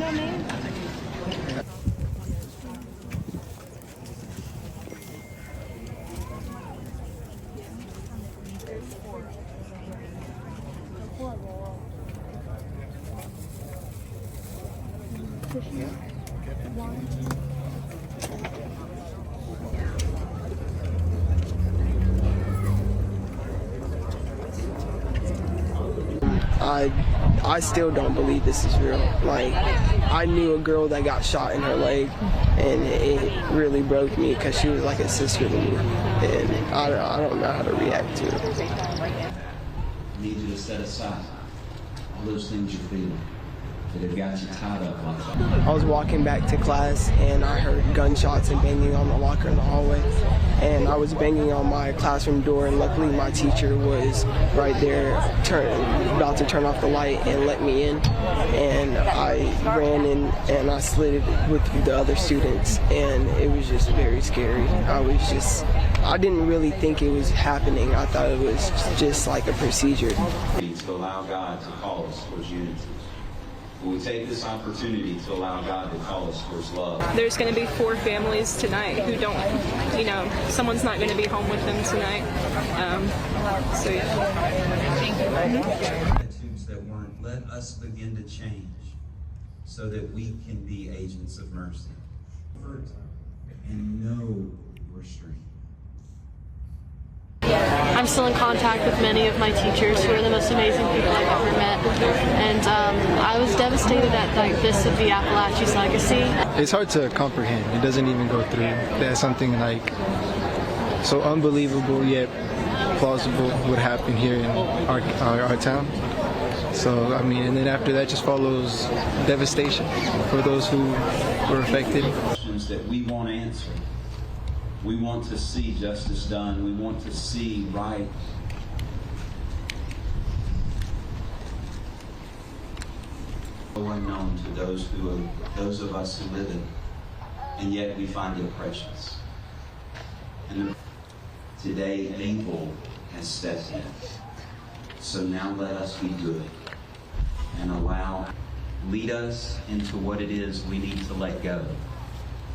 no name? I still don't believe this is real. Like, I knew a girl that got shot in her leg, and it really broke me because she was like a sister to me, and I don't know how to react to it. I need you to set aside all those things you're feeling that have got you tied up like that. I was walking back to class, and I heard gunshots and banging on the locker in the hallway. And I was banging on my classroom door, and luckily my teacher was right there about to turn off the light and let me in. And I ran in and I slid with the other students, and it was just very scary. I didn't really think it was happening. I thought it was just like a procedure. To allow God to call us towards unity. We take this opportunity to allow God to call us towards love. There's going to be 4 families tonight who don't, someone's not going to be home with them tonight. So yeah. Thank you. Attitudes that weren't, let us begin to change so that we can be agents of mercy. And know your strength. I'm still in contact with many of my teachers who are the most amazing people I've ever met, and I was devastated at this of the Apalachee's legacy. It's hard to comprehend. It doesn't even go through that something like so unbelievable yet plausible would happen here in our town. So I mean, and then after that just follows devastation for those who were affected. Questions that we want answered. We want to see justice done. We want to see right. Unknown to those of us who live it, and yet we find it precious. And today, evil has stepped in. So now let us be good and lead us into what it is we need to let go,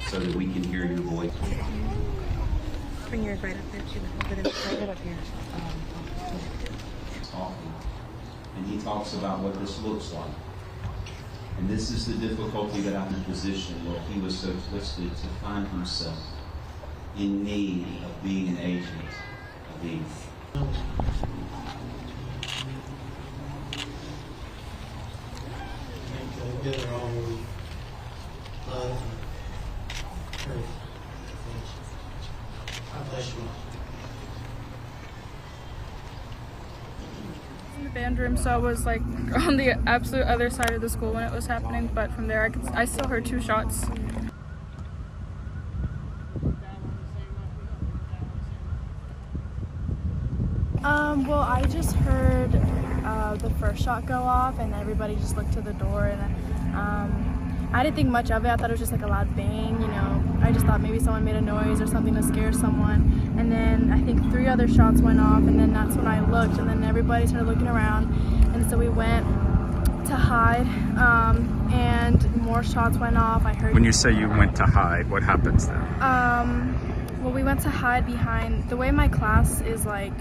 so that we can hear your voice. Bring yours right up there too. Right up here. Talking. And he talks about what this looks like. And this is the difficulty that I'm in a position where he was so twisted to find himself in need of being an agent of evil. Together all love and courage. God bless you. In the band room, so I was like on the absolute other side of the school when it was happening, but from there I still heard 2 shots. Well, I just heard the first shot go off, and everybody just looked to the door, and I didn't think much of it. I thought it was just like a loud bang, I just thought maybe someone made a noise or something to scare someone. And then I think 3 other shots went off, and then that's when I looked, and then everybody started looking around, and so we went to hide, and more shots went off. I heard. When you say you went to hide, what happens then? Well, we went to hide behind, the way my class is like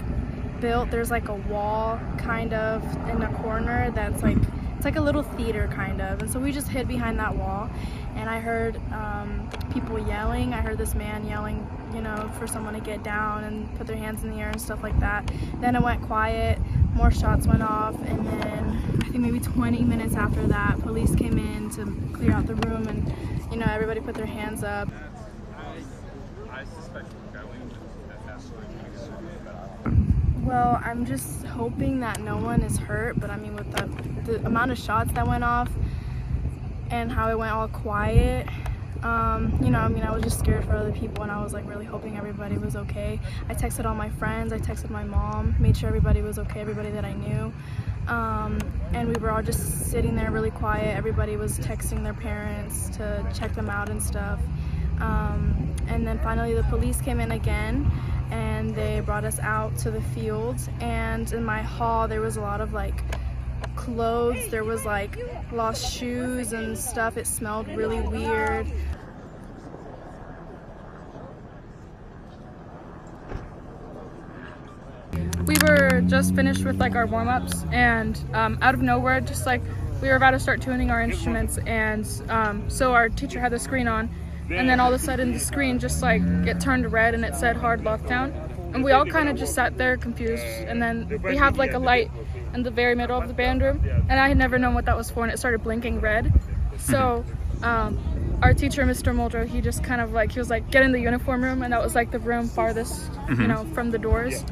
built, there's like a wall kind of in a corner that's like, it's like a little theater kind of, and so we just hid behind that wall. And I heard people yelling. I heard this man yelling, for someone to get down and put their hands in the air and stuff like that. Then it went quiet, more shots went off, and then I think maybe 20 minutes after that, police came in to clear out the room, and everybody put their hands up. I suspect we're going that that's Well, I'm just hoping that no one is hurt, but I mean, with the amount of shots that went off and how it went all quiet, I was just scared for other people, and I was like really hoping everybody was okay. I texted all my friends, I texted my mom, made sure everybody was okay, everybody that I knew. And we were all just sitting there really quiet. Everybody was texting their parents to check them out and stuff. And then finally the police came in again, and they brought us out to the fields. And in my hall there was a lot of like clothes. There was like lost shoes and stuff. It smelled really weird. We were just finished with like our warm-ups, and out of nowhere, just like we were about to start tuning our instruments, and so our teacher had the screen on, and then all of a sudden the screen just like it turned red and it said hard lockdown, and we all kind of just sat there confused. And then we have like a light in the very middle of the band room, and I had never known what that was for, and it started blinking red. So our teacher, Mr. Muldrow, he just kind of like, he was like, get in the uniform room, and that was like the room farthest, you know, from the doors.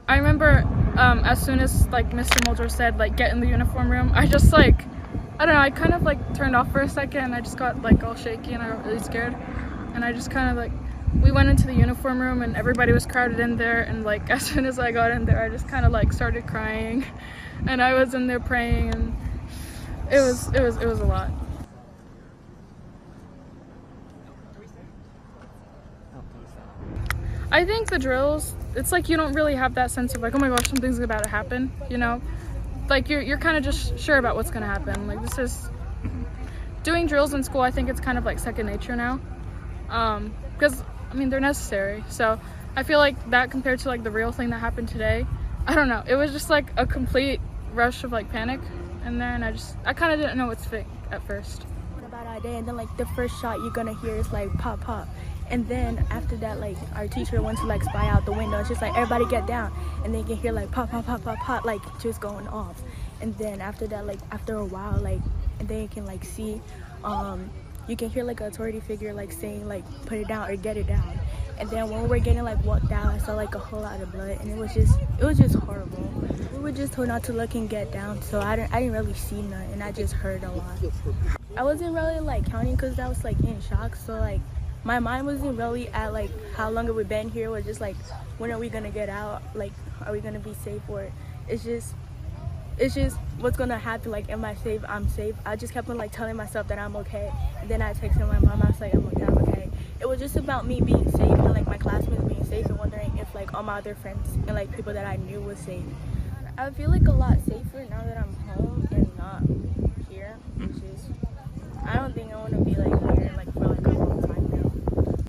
I remember as soon as like Mr. Muldrow said like get in the uniform room, I just like, I don't know, I kind of like turned off for a second, and I just got like all shaky and I got really scared, and I just kind of like, we went into the uniform room and everybody was crowded in there, and like as soon as I got in there I just kind of like started crying, and I was in there praying, and it was a lot. I think the drills, it's like you don't really have that sense of like, oh my gosh, something's about to happen, you know? Like you're kind of just sure about what's gonna happen. Like this is, doing drills in school, I think it's kind of like second nature now. Because, I mean, they're necessary. So I feel like that compared to like the real thing that happened today, I don't know. It was just like a complete rush of like panic. And then I kind of didn't know what to think at first. What about our day? And then like the first shot you're gonna hear is like pop, pop. And then after that, like our teacher went to like spy out the window. It's just like everybody get down, and then you can hear like pop, pop, pop, pop, pop, like just going off. And then after that, like after a while, like, and then you can like see, you can hear like an authority figure like saying like put it down or get it down. And then when we were getting like walked out, I saw like a whole lot of blood, and it was just horrible. We were just told not to look and get down, so I didn't really see none, and I just heard a lot. I wasn't really like counting because I was like in shock, so like my mind wasn't really at like how long have we been here, or just like when are we gonna get out, like are we gonna be safe, or it's just what's gonna happen, like am I safe, I'm safe. I just kept on like telling myself that I'm okay, and then I texted my mom, I was like I'm okay. It was just about me being safe and like my classmates being safe, and wondering if like all my other friends and like people that I knew was safe. I feel like a lot safer now that I'm home and not here, which is, I don't think I want to be like